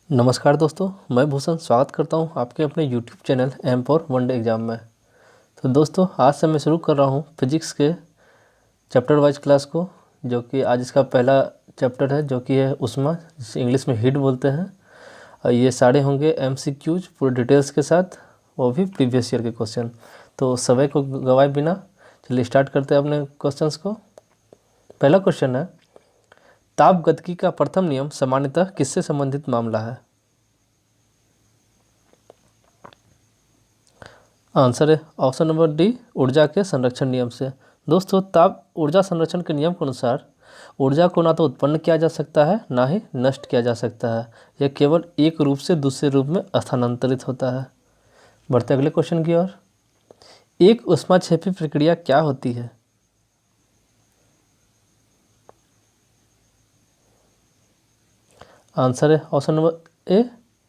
नमस्कार दोस्तों, मैं भूषण स्वागत करता हूं आपके अपने YouTube channel aim for one day exam में। तो दोस्तों, आज से मैं शुरू कर रहा हूं फिजिक्स के चैप्टर वाइज क्लास को, जो कि आज इसका पहला चैप्टर है, जो कि है उष्मा, जिसे इंग्लिश में हीट बोलते हैं। और ये सारे होंगे MCQs पूरे डिटेल्स के साथ, वो भी प्रीवियस ईयर के क्वेश्चन। तो समय को गवाए बिना चलिए स्टार्ट करते हैं अपने क्वेश्चंस को। पहला क्वेश्चन है, तापगतिकी का प्रथम नियम सामान्यतः किससे संबंधित मामला है? आंसर है ऑप्शन नंबर डी, ऊर्जा के संरक्षण नियम से। दोस्तों, ताप ऊर्जा संरक्षण के नियम के अनुसार ऊर्जा को ना तो उत्पन्न किया जा सकता है, ना ही नष्ट किया जा सकता है। यह केवल एक रूप से दूसरे रूप में स्थानांतरित होता है। बढ़ते अगले क्वेश्चन की ओर। एक ऊष्माक्षेपी प्रक्रिया क्या होती है? आंसर है ऑप्शन नंबर ए,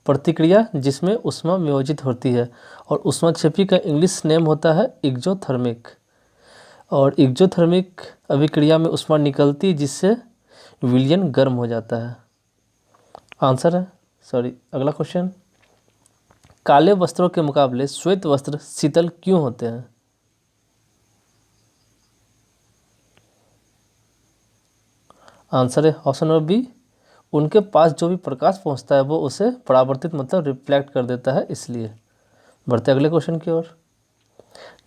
प्रतिक्रिया जिसमें ऊष्मा वियोजित होती है। और ऊष्माक्षेपी का इंग्लिश नेम होता है एक्जोथर्मिक। और एक्जोथर्मिक अभिक्रिया में ऊष्मा निकलती जिससे विलयन गर्म हो जाता है। आंसर है अगला क्वेश्चन, काले वस्त्रों के मुकाबले श्वेत वस्त्र शीतल क्यों होते हैं? आंसर है ऑप्शन नंबर बी, उनके पास जो भी प्रकाश पहुंचता है वो उसे परावर्तित मतलब रिफ्लेक्ट कर देता है, इसलिए। बढ़ते अगले क्वेश्चन की ओर।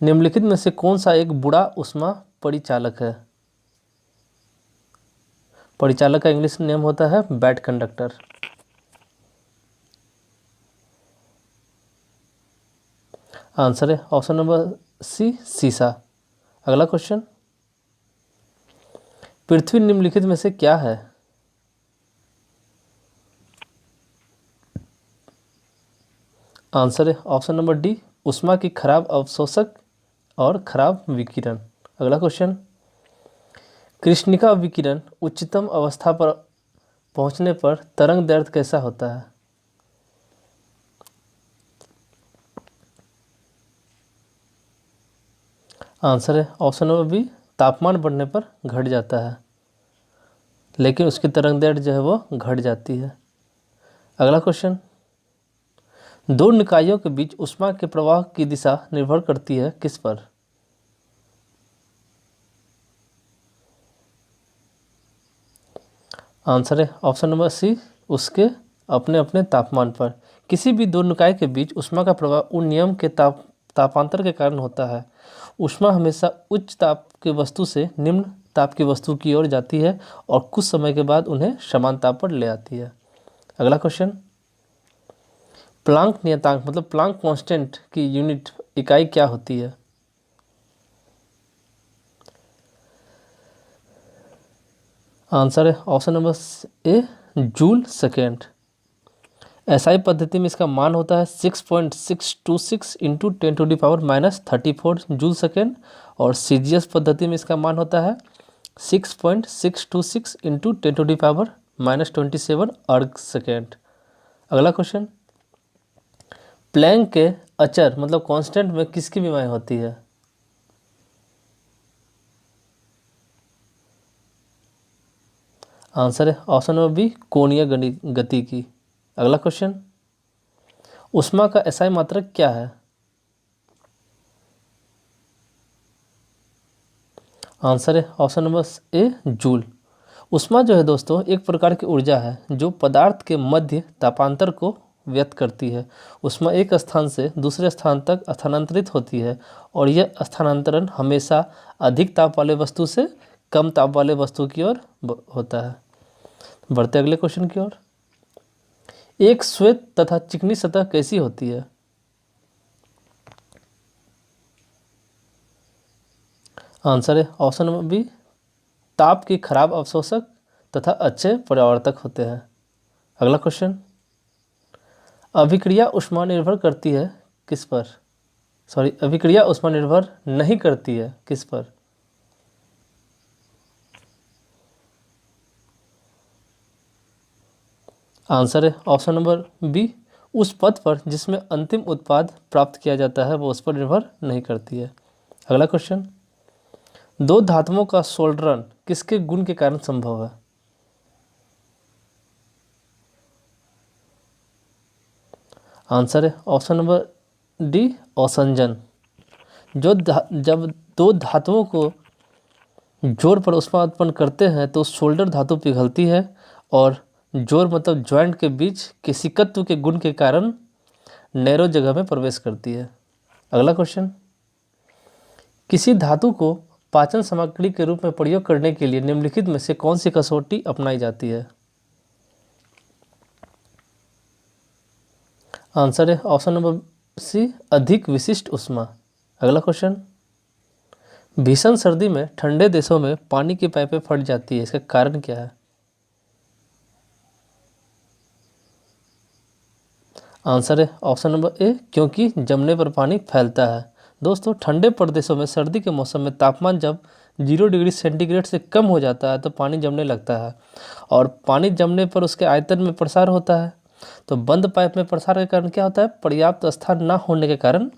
निम्नलिखित में से कौन सा एक बुरा ऊष्मा परिचालक है? परिचालक का इंग्लिश नेम होता है बैड कंडक्टर। आंसर है ऑप्शन नंबर सी, सीसा। अगला क्वेश्चन, पृथ्वी निम्नलिखित में से क्या है? आंसर है ऑप्शन नंबर डी, ऊष्मा की खराब अवशोषक और खराब विकिरण। अगला क्वेश्चन, कृष्णिका विकिरण उच्चतम अवस्था पर पहुंचने पर तरंग दैर्ध्य कैसा होता है? आंसर है ऑप्शन नंबर बी, तापमान बढ़ने पर घट जाता है, लेकिन उसकी तरंग दैर्ध्य जो है वो घट जाती है। अगला क्वेश्चन, दो निकायों के बीच ऊष्मा के प्रवाह की दिशा निर्भर करती है किस पर? आंसर है ऑप्शन नंबर सी, उसके अपने अपने तापमान पर। किसी भी दो निकाय के बीच ऊष्मा का प्रवाह उन नियम के तापांतर के कारण होता है। ऊष्मा हमेशा उच्च ताप की वस्तु से निम्न ताप की वस्तु की ओर जाती है और कुछ समय के बाद उन्हें समान ताप पर ले आती है। अगला क्वेश्चन, प्लांक नियतांक मतलब प्लांक कांस्टेंट की यूनिट इकाई क्या होती है? आंसर है option number A, joule second. SI पद्धति में इसका मान होता है 6.626 इंटू 10⁻⁻34 जूल सेकेंड। और सीजीएस पद्धति में इसका मान होता है 6.626 इंटू 10⁻⁻27 अर्ग सेकेंड। अगला क्वेश्चन, प्लैंक के अचर मतलब कांस्टेंट में किसकी बीमारी होती है? आंसर है ऑप्शन नंबर बी, कोणीय गति की। अगला क्वेश्चन, ऊष्मा का एसआई मात्रक क्या है? आंसर है ऑप्शन नंबर ए, जूल। ऊष्मा जो है दोस्तों एक प्रकार की ऊर्जा है जो पदार्थ के मध्य तापांतर को व्यक्त करती है। ऊष्मा एक स्थान से दूसरे स्थान तक स्थानांतरित होती है और यह स्थानांतरण हमेशा अधिक ताप वाले वस्तु से कम ताप वाले वस्तु की ओर होता है। बढ़ते अगले क्वेश्चन की ओर। एक श्वेत तथा चिकनी सतह कैसी होती है? आंसर है ऑप्शन नंबर बी, ताप की खराब अवशोषक तथा अच्छे परावर्तक होते हैं। अगला क्वेश्चन, अभिक्रिया ऊष्मा निर्भर करती है किस पर? अभिक्रिया ऊष्मा निर्भर नहीं करती है किस पर? आंसर है ऑप्शन नंबर बी, उस पथ पर जिसमें अंतिम उत्पाद प्राप्त किया जाता है वो उस पर निर्भर नहीं करती है। अगला क्वेश्चन, दो धातुओं का सोल्डरन किसके गुण के कारण संभव है? आंसर है ऑप्शन नंबर डी, औसंजन। जब दो धातुओं को जोड़ पर ऊष्मा उत्पन्न करते हैं तो शोल्डर धातु पिघलती है और जोड़ मतलब ज्वाइंट के बीच केशिकत्व के गुण के कारण नैरो जगह में प्रवेश करती है। अगला क्वेश्चन, किसी धातु को पाचन सामग्री के रूप में प्रयोग करने के लिए निम्नलिखित में से कौन सी कसौटी अपनाई जाती है? आंसर है ऑप्शन नंबर सी, अधिक विशिष्ट ऊष्मा। अगला क्वेश्चन, भीषण सर्दी में ठंडे देशों में पानी की पाइपें फट जाती है, इसका कारण क्या है? आंसर है ऑप्शन नंबर ए, क्योंकि जमने पर पानी फैलता है। दोस्तों, ठंडे प्रदेशों में सर्दी के मौसम में तापमान जब 0 डिग्री सेंटीग्रेड से कम हो जाता है तो पानी जमने लगता है और पानी जमने पर उसके आयतन में प्रसार होता है। तो बंद पाइप में प्रसार के कारण क्या होता है? पर्याप्त स्थान न होने के कारण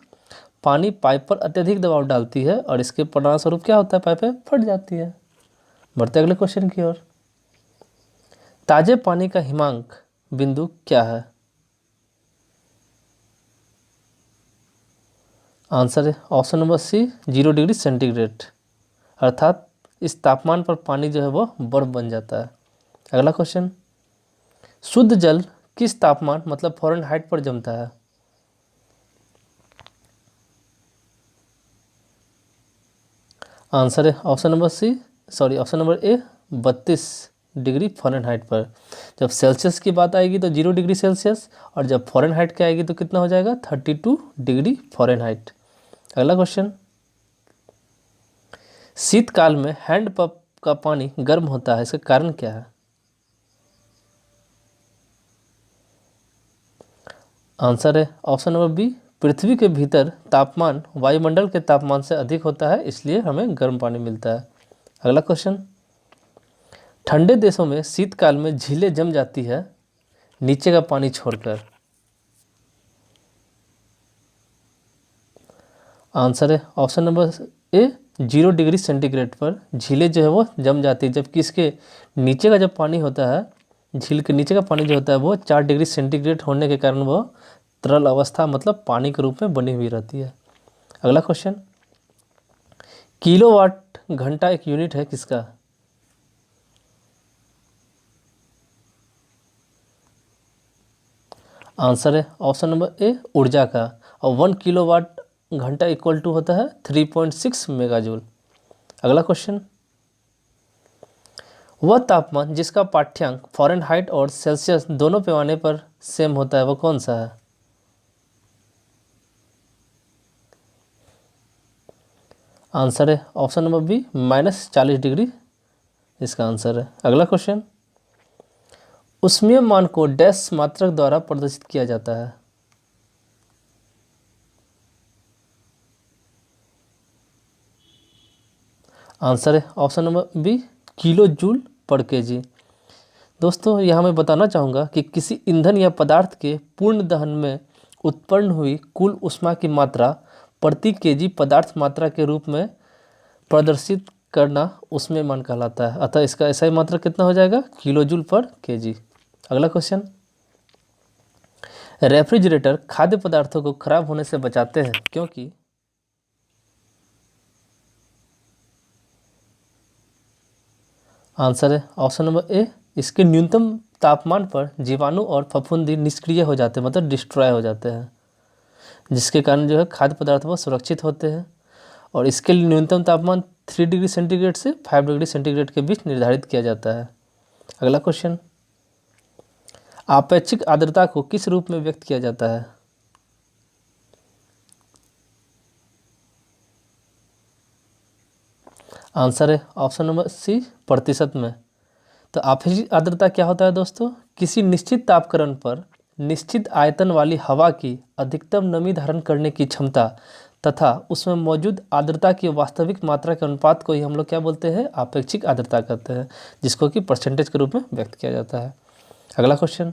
पानी पाइप पर अत्यधिक दबाव डालती है और इसके परिणामस्वरूप क्या होता है? पाइपें फट जाती है। बढ़ते अगले क्वेश्चन की ओर। ताजे पानी का हिमांक बिंदु क्या है? आंसर है option number C, 0 degree centigrade. अर्थात इस तापमान पर पानी जो है वो बर्फ बन जाता है। अगला क्वेश्चन, शुद्ध जल किस तापमान मतलब फ़ारेनहाइट पर जमता है? आंसर है option number A, 32 degree Fahrenheit पर। जब सेल्सियस की बात आएगी तो 0 डिग्री सेल्सियस, और जब फ़ारेनहाइट की आएगी तो कितना हो जाएगा? 32 डिग्री फ़ारेनहाइट। अगला क्वेश्चन, शीतकाल में हैंडपंप का पानी गर्म होता है, इसका कारण क्या है? आंसर है ऑप्शन नंबर बी, पृथ्वी के भीतर तापमान वायुमंडल के तापमान से अधिक होता है, इसलिए हमें गर्म पानी मिलता है। अगला क्वेश्चन, ठंडे देशों में शीतकाल में झीलें जम जाती है नीचे का पानी छोड़कर। आंसर है option number A, 0 degree centigrade पर झीलें जो है वो जम जाती है, जबकि इसके नीचे का जो पानी होता है, झील के नीचे का पानी जो होता है वो 4 डिग्री सेंटीग्रेड होने के कारण वो तरल अवस्था मतलब पानी के रूप में बनी हुई रहती है। अगला क्वेश्चन, किलोवाट घंटा एक यूनिट है किसका? आंसर है ऑप्शन नंबर ए, ऊर्जा का। और 1 किलोवाट घंटा इक्वल टू होता है 3.6 मेगाजूल। अगला क्वेश्चन, वह तापमान जिसका पाठ्यांक फ़ारेनहाइट और सेल्सियस दोनों पैमाने पर सेम होता है वो कौन सा है? आंसर है ऑप्शन नंबर बी, -40 डिग्री इसका आंसर है। अगला क्वेश्चन, ऊष्मीय मान को डैश मात्रक द्वारा प्रदर्शित किया जाता है? आंसर है option number B, kilojoule per KG. दोस्तों, यहाँ मैं बताना चाहूँगा कि किसी ईंधन या पदार्थ के पूर्ण दहन में उत्पन्न हुई कुल ऊष्मा की मात्रा प्रति केजी पदार्थ मात्रा के रूप में प्रदर्शित करना ऊष्मीय मान कहलाता है। अतः इसका SI मात्रा कितना हो जाएगा? Kilo joule per KG. अगला क्वेश्चन, रेफ्रिजरेटर खाद्य पदार्थों को खराब होने से बचाते हैं क्योंकि? आंसर है ऑप्शन नंबर ए, इसके न्यूनतम तापमान पर जीवाणु और फफूंदी निष्क्रिय हो जाते हैं मतलब डिस्ट्रॉय हो जाते हैं, जिसके कारण जो है खाद्य पदार्थ वो सुरक्षित होते हैं। और इसके लिए न्यूनतम तापमान 3 डिग्री सेंटीग्रेड से 5 डिग्री सेंटीग्रेड के बीच निर्धारित किया जाता है। अगला क्वेश्चन, आपेक्षिक आर्द्रता को किस रूप में व्यक्त किया जाता है? आंसर है ऑप्शन नंबर सी, प्रतिशत में। तो आपेक्षिक आर्द्रता क्या होता है दोस्तों? किसी निश्चित तापक्रम पर निश्चित आयतन वाली हवा की अधिकतम नमी धारण करने की क्षमता तथा उसमें मौजूद आर्द्रता की वास्तविक मात्रा के अनुपात को ही हम लोग क्या बोलते हैं? आपेक्षिक आर्द्रता कहते हैं, जिसको कि परसेंटेज के रूप में व्यक्त किया जाता है। अगला क्वेश्चन,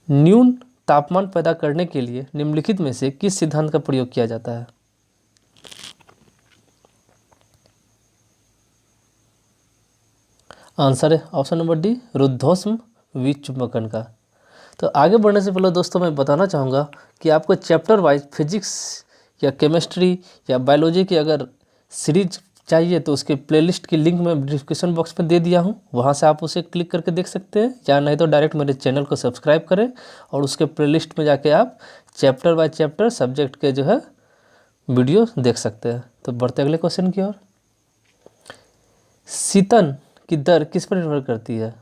न्यून तापमान पैदा करने के लिए निम्नलिखित में से किस सिद्धांत का प्रयोग किया जाता है? आंसर है ऑप्शन नंबर डी, रुद्धोष्म विचुम्बकन का। तो आगे बढ़ने से पहले दोस्तों मैं बताना चाहूँगा कि आपको चैप्टर वाइज फिजिक्स या केमिस्ट्री या बायोलॉजी की अगर सीरीज चाहिए तो उसके प्लेलिस्ट की लिंक मैं डिस्क्रिप्शन बॉक्स में दे दिया हूँ, वहाँ से आप उसे क्लिक करके देख सकते हैं, या नहीं तो डायरेक्ट मेरे चैनल को सब्सक्राइब करें और उसके प्लेलिस्ट में जाके आप चैप्टर बाय चैप्टर सब्जेक्ट के जो है वीडियो देख सकते हैं। तो बढ़ते अगले क्वेश्चन की ओर। शीतन की दर किस पर निर्भर करती है?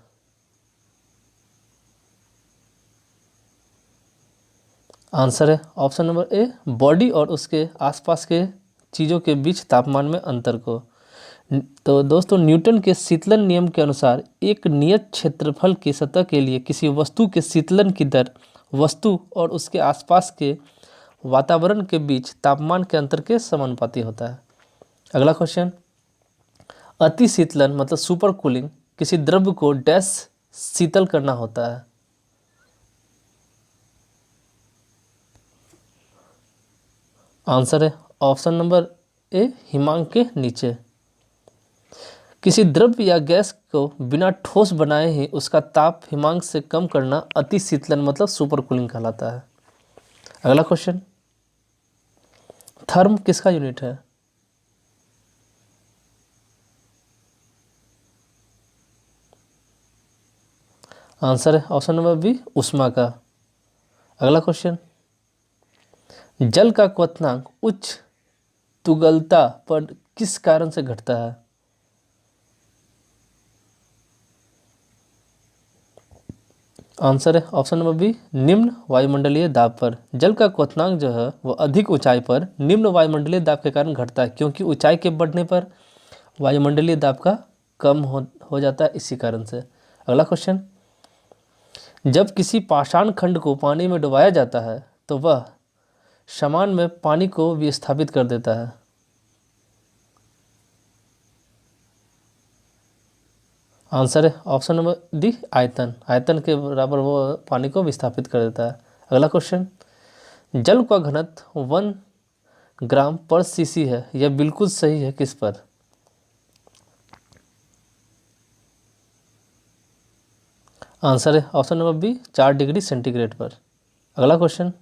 आंसर है ऑप्शन नंबर ए, बॉडी और उसके आसपास के चीज़ों के बीच तापमान में अंतर को। तो दोस्तों न्यूटन के शीतलन नियम के अनुसार एक नियत क्षेत्रफल की सतह के लिए किसी वस्तु के शीतलन की दर वस्तु और उसके आसपास के वातावरण के बीच तापमान के अंतर के समानुपाती होता है। अगला क्वेश्चन, अति शीतलन मतलब सुपर कूलिंग किसी द्रव्य को डैश शीतल करना होता है। आंसर है ऑप्शन नंबर ए, हिमांक के नीचे। किसी द्रव्य या गैस को बिना ठोस बनाए ही उसका ताप हिमांक से कम करना अति शीतलन मतलब सुपर कूलिंग कहलाता है। अगला क्वेश्चन, थर्म किसका यूनिट है? आंसर है ऑप्शन नंबर बी, ऊष्मा का। अगला क्वेश्चन, जल का क्वथनांक उच्च तुगलता पर किस कारण से घटता है? आंसर है ऑप्शन नंबर बी, निम्न वायुमंडलीय दाब पर। जल का क्वथनांक जो है वो अधिक ऊंचाई पर निम्न वायुमंडलीय दाब के कारण घटता है, क्योंकि ऊंचाई के बढ़ने पर वायुमंडलीय दाब का कम हो जाता है, इसी कारण से। अगला क्वेश्चन, जब किसी पाषाण खंड को पानी में डुबाया जाता है तो वह समान में पानी को विस्थापित कर देता है। आंसर है ऑप्शन नंबर डी, आयतन। आयतन के बराबर वो पानी को विस्थापित कर देता है। अगला क्वेश्चन, जल का घनत्व 1 ग्राम पर सीसी है, यह बिल्कुल सही है किस पर? आंसर है option number B, 4 degree centigrade पर। अगला क्वेश्चन,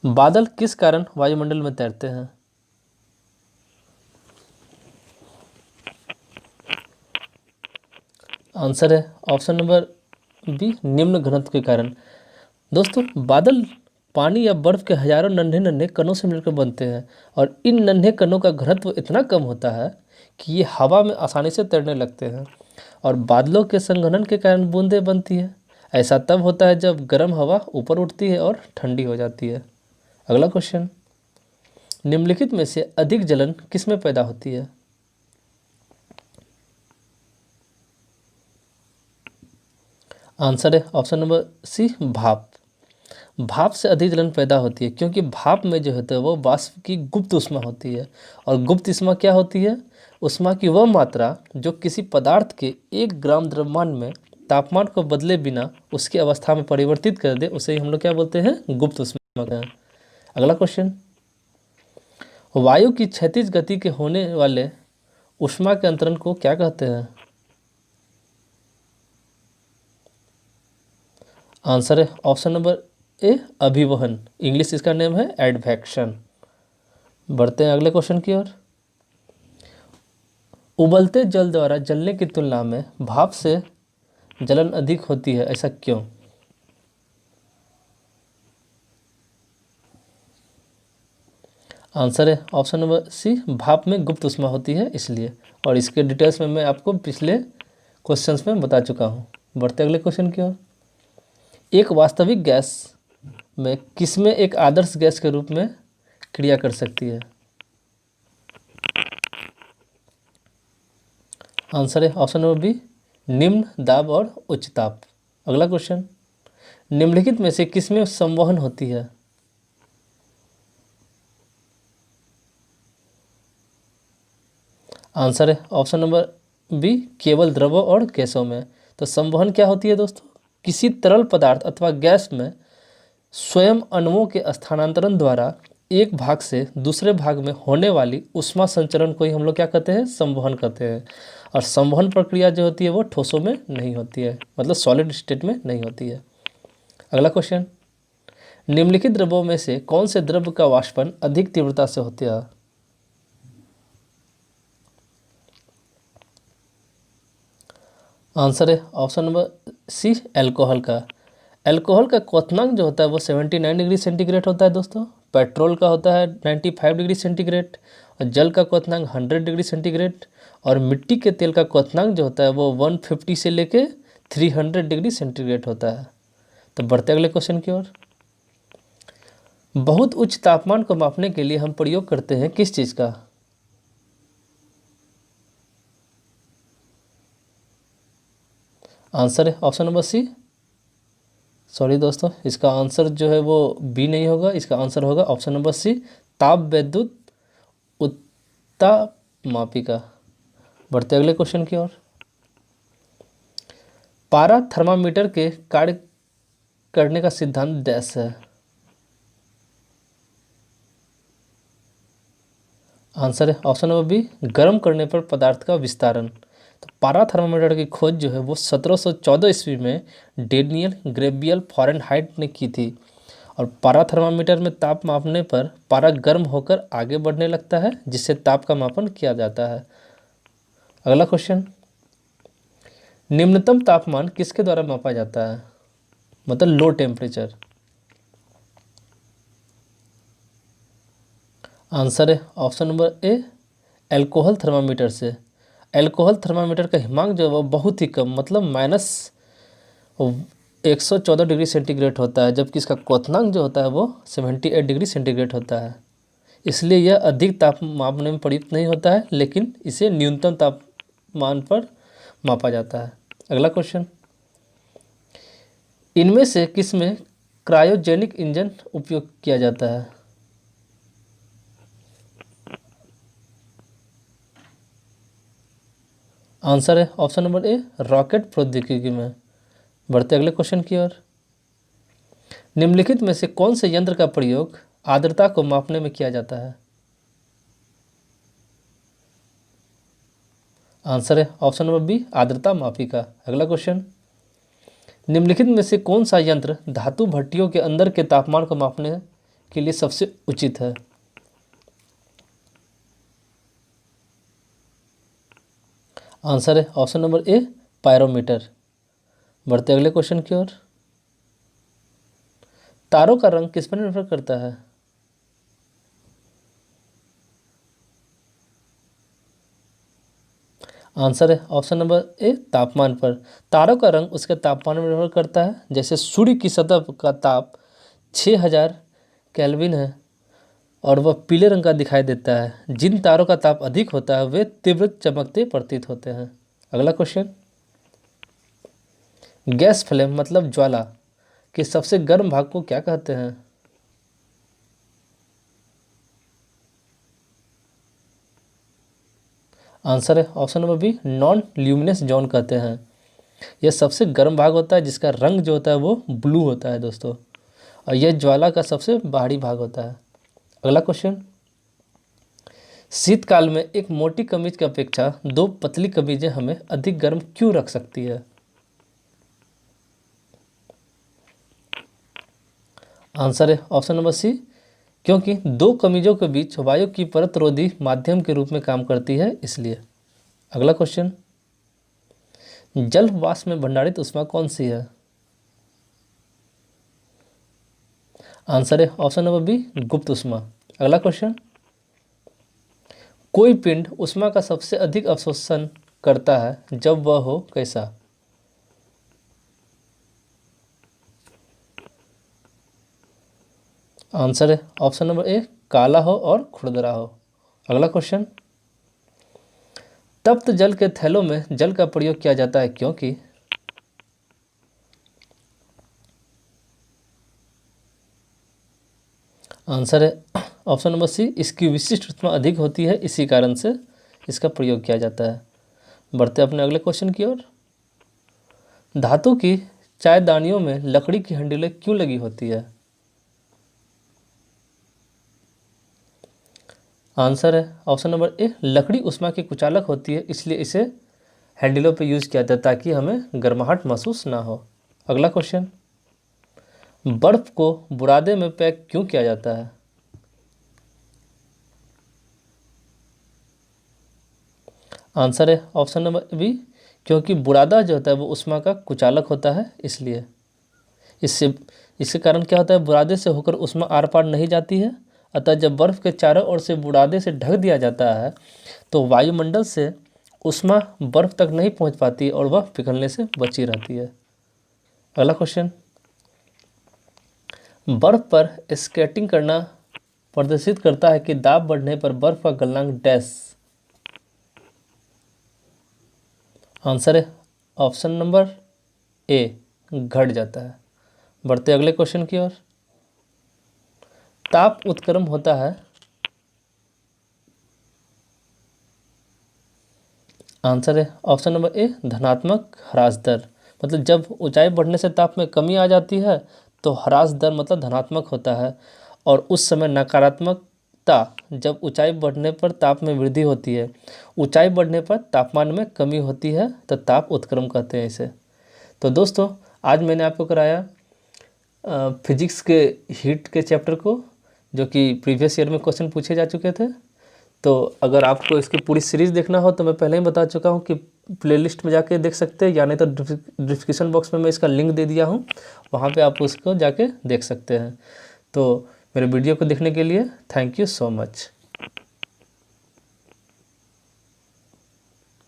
बादल किस कारण वायुमंडल में तैरते हैं? आंसर है ऑप्शन नंबर बी, निम्न घनत्व के कारण। दोस्तों बादल पानी या बर्फ के हजारों नन्हे नन्हे कणों से मिलकर बनते हैं और इन नन्हे कणों का घनत्व इतना कम होता है कि ये हवा में आसानी से तैरने लगते हैं और बादलों के संघनन के कारण बूंदें बनती है। ऐसा तब होता है जब गर्म हवा ऊपर उठती है और ठंडी हो जाती है। अगला क्वेश्चन, निम्नलिखित में से अधिक जलन किस में पैदा होती है? आंसर है ऑप्शन नंबर सी, भाप। भाप से अधिक जलन पैदा होती है क्योंकि भाप में जो होता है वो वाष्प की गुप्त ऊष्मा होती है, और गुप्त ऊष्मा क्या होती है? ऊष्मा की वह मात्रा जो किसी पदार्थ के 1 ग्राम द्रव्यमान में तापमान को बदले बिना उसकी अवस्था में परिवर्तित कर दे, उसे ही हम लोग क्या बोलते हैं? गुप्त ऊष्मा कहते हैं। अगला क्वेश्चन, वायु की क्षैतिज गति के होने वाले ऊष्मा के अंतरण को क्या कहते हैं? आंसर है ऑप्शन नंबर ए, अभिवहन। इंग्लिश इसका नेम है एडवेक्शन। बढ़ते हैं अगले क्वेश्चन की ओर। उबलते जल द्वारा जलने की तुलना में भाप से जलन अधिक होती है, ऐसा क्यों? आंसर है ऑप्शन नंबर सी, भाप में गुप्त ऊष्मा होती है इसलिए, और इसके डिटेल्स में मैं आपको पिछले क्वेश्चंस में बता चुका हूँ। बढ़ते अगले क्वेश्चन की ओर। एक वास्तविक गैस में किसमें एक आदर्श गैस के रूप में क्रिया कर सकती है? आंसर है ऑप्शन नंबर बी, निम्न दाब और उच्च ताप। अगला क्वेश्चन, निम्नलिखित में से किसमें संवहन होती है? आंसर है ऑप्शन नंबर बी, केवल द्रवों और गैसों में। तो संवहन क्या होती है दोस्तों? किसी तरल पदार्थ अथवा गैस में स्वयं अणुओं के स्थानांतरण द्वारा एक भाग से दूसरे भाग में होने वाली ऊष्मा संचरण को ही हम लोग क्या कहते हैं? संवहन कहते हैं। और संवहन प्रक्रिया जो होती है वो ठोसों में नहीं होती है, मतलब सॉलिड स्टेट में नहीं होती है। अगला क्वेश्चन, निम्नलिखित द्रव्यों में से कौन से द्रव्य का वाष्पन अधिक तीव्रता से होता है? आंसर है ऑप्शन नंबर सी, एल्कोहल का। एल्कोहल का क्वथनांक जो होता है वो 79 डिग्री सेंटीग्रेड होता है दोस्तों। पेट्रोल का होता है 95 डिग्री सेंटीग्रेड, और जल का क्वथनांक 100 डिग्री सेंटीग्रेड, और मिट्टी के तेल का क्वथनांक जो होता है वो 150 से लेके 300 डिग्री सेंटीग्रेड होता है। तो बढ़ते अगले क्वेश्चन की ओर। बहुत उच्च तापमान को मापने के लिए हम प्रयोग करते हैं किस चीज़ का? आंसर है ऑप्शन नंबर सी, सॉरी दोस्तों, इसका आंसर जो है वो बी नहीं होगा, इसका आंसर होगा ऑप्शन नंबर सी, ताप विद्युत उत्तापमापिका। बढ़ते अगले क्वेश्चन की ओर। पारा थर्मामीटर के कार्य करने का सिद्धांत डैश है? आंसर है ऑप्शन नंबर बी, गर्म करने पर पदार्थ का विस्तारण। तो पारा थर्मामीटर की खोज जो है वो 1714 ईस्वी में डेनियल ग्रेबियल फ़ारेनहाइट ने की थी। और पारा थर्मामीटर में ताप मापने पर पारा गर्म होकर आगे बढ़ने लगता है, जिससे ताप का मापन किया जाता है। अगला क्वेश्चन, निम्नतम तापमान किसके द्वारा मापा जाता है? मतलब लो टेम्परेचर। आंसर है option number A, alcohol thermometer से। एल्कोहल थर्मामीटर का हिमांक जो है वो बहुत ही कम, मतलब -114 डिग्री सेंटीग्रेड होता है, जबकि इसका क्वथनांक जो होता है वो 78 डिग्री सेंटीग्रेड होता है। इसलिए यह अधिक ताप मापने में प्रयुक्त नहीं होता है, लेकिन इसे न्यूनतम तापमान पर मापा जाता है। अगला क्वेश्चन, इनमें से किस में क्रायोजेनिक इंजन उपयोग किया जाता है? आंसर है ऑप्शन नंबर ए, रॉकेट प्रौद्योगिकी में। बढ़ते अगले क्वेश्चन की ओर। निम्नलिखित में से कौन से यंत्र का प्रयोग आर्द्रता को मापने में किया जाता है? आंसर है ऑप्शन नंबर बी, आर्द्रता मापिका। अगला क्वेश्चन, निम्नलिखित में से कौन सा यंत्र धातु भट्टियों के अंदर के तापमान को मापने के लिए सबसे उचित है? आंसर है ऑप्शन नंबर ए, पायरोमीटर। बढ़ते अगले क्वेश्चन की ओर। तारों का रंग किस पर निर्भर करता है? आंसर है ऑप्शन नंबर ए, तापमान पर। तारों का रंग उसके तापमान पर निर्भर करता है। जैसे सूर्य की सतह का ताप 6000 केल्विन है और वह पीले रंग का दिखाई देता है। जिन तारों का ताप अधिक होता है वे तीव्र चमकते प्रतीत होते हैं। अगला क्वेश्चन, गैस फ्लेम मतलब ज्वाला के सबसे गर्म भाग को क्या कहते हैं? आंसर है option number B, non luminous zone कहते हैं। यह सबसे गर्म भाग होता है, जिसका रंग जो होता है वो ब्लू होता है दोस्तों, और यह ज्वाला का सबसे बाहरी भाग होता है। अगला क्वेश्चन, शीतकाल में एक मोटी कमीज की अपेक्षा दो पतली कमीजें हमें अधिक गर्म क्यों रख सकती है? आंसर है ऑप्शन नंबर सी, क्योंकि दो कमीजों के बीच वायु की परत रोधी माध्यम के रूप में काम करती है, इसलिए। अगला क्वेश्चन, जल वाष्प में भंडारित ऊष्मा कौन सी है? आंसर है ऑप्शन नंबर बी, गुप्त ऊष्मा। अगला क्वेश्चन, कोई पिंड ऊष्मा का सबसे अधिक अवशोषण करता है जब वह हो कैसा? आंसर है ऑप्शन नंबर ए, काला हो और खुरदरा हो। अगला क्वेश्चन, तप्त जल के थैलों में जल का प्रयोग किया जाता है क्योंकि? आंसर है ऑप्शन नंबर सी, इसकी विशिष्ट ऊष्मा अधिक होती है, इसी कारण से इसका प्रयोग किया जाता है। बढ़ते अपने अगले क्वेश्चन की ओर। धातु की चायदानियों में लकड़ी की हंडिलें क्यों लगी होती है? आंसर है ऑप्शन नंबर ए, लकड़ी ऊष्मा की कुचालक होती है, इसलिए इसे हैंडलों पर यूज़ किया जाता है ताकि हमें गर्माहट महसूस ना हो। अगला क्वेश्चन, बर्फ को बुरादे में पैक क्यों किया जाता है? आंसर है ऑप्शन नंबर बी, क्योंकि बुरादा जो होता है वो उष्मा का कुचालक होता है, इसलिए। इससे इसके कारण क्या होता है, बुरादे से होकर उष्मा आर पार नहीं जाती है। अतः जब बर्फ़ के चारों ओर से बुरादे से ढक दिया जाता है तो वायुमंडल से उष्मा बर्फ़ तक नहीं पहुंच पाती और वह पिघलने से बची रहती है। अगला क्वेश्चन, बर्फ़ पर स्केटिंग करना प्रदर्शित करता है कि दाब बढ़ने पर बर्फ़ का गलनांक डैश। आंसर है ऑप्शन नंबर ए, घट जाता है। बढ़ते अगले क्वेश्चन की ओर। ताप उत्क्रमण होता है, आंसर है ऑप्शन नंबर ए, धनात्मक ह्रास दर। मतलब जब ऊंचाई बढ़ने से ताप में कमी आ जाती है तो ह्रास दर मतलब धनात्मक होता है, और उस समय नकारात्मकता जब ऊंचाई बढ़ने पर ताप में वृद्धि होती है। ऊंचाई बढ़ने पर तापमान में कमी होती है तो ताप उत्क्रमण कहते हैं इसे। तो दोस्तों, आज मैंने आपको कराया फिजिक्स के हीट के चैप्टर को, जो कि प्रीवियस ईयर में क्वेश्चन पूछे जा चुके थे। तो अगर आपको इसकी पूरी सीरीज़ देखना हो तो मैं पहले ही बता चुका हूँ कि प्लेलिस्ट में जाके देख सकते हैं, या नहीं तो डिस्क्रिप्शन बॉक्स में मैं इसका लिंक दे दिया हूँ, वहाँ पे आप उसको जाके देख सकते हैं। तो मेरे वीडियो को देखने के लिए थैंक यू सो मच।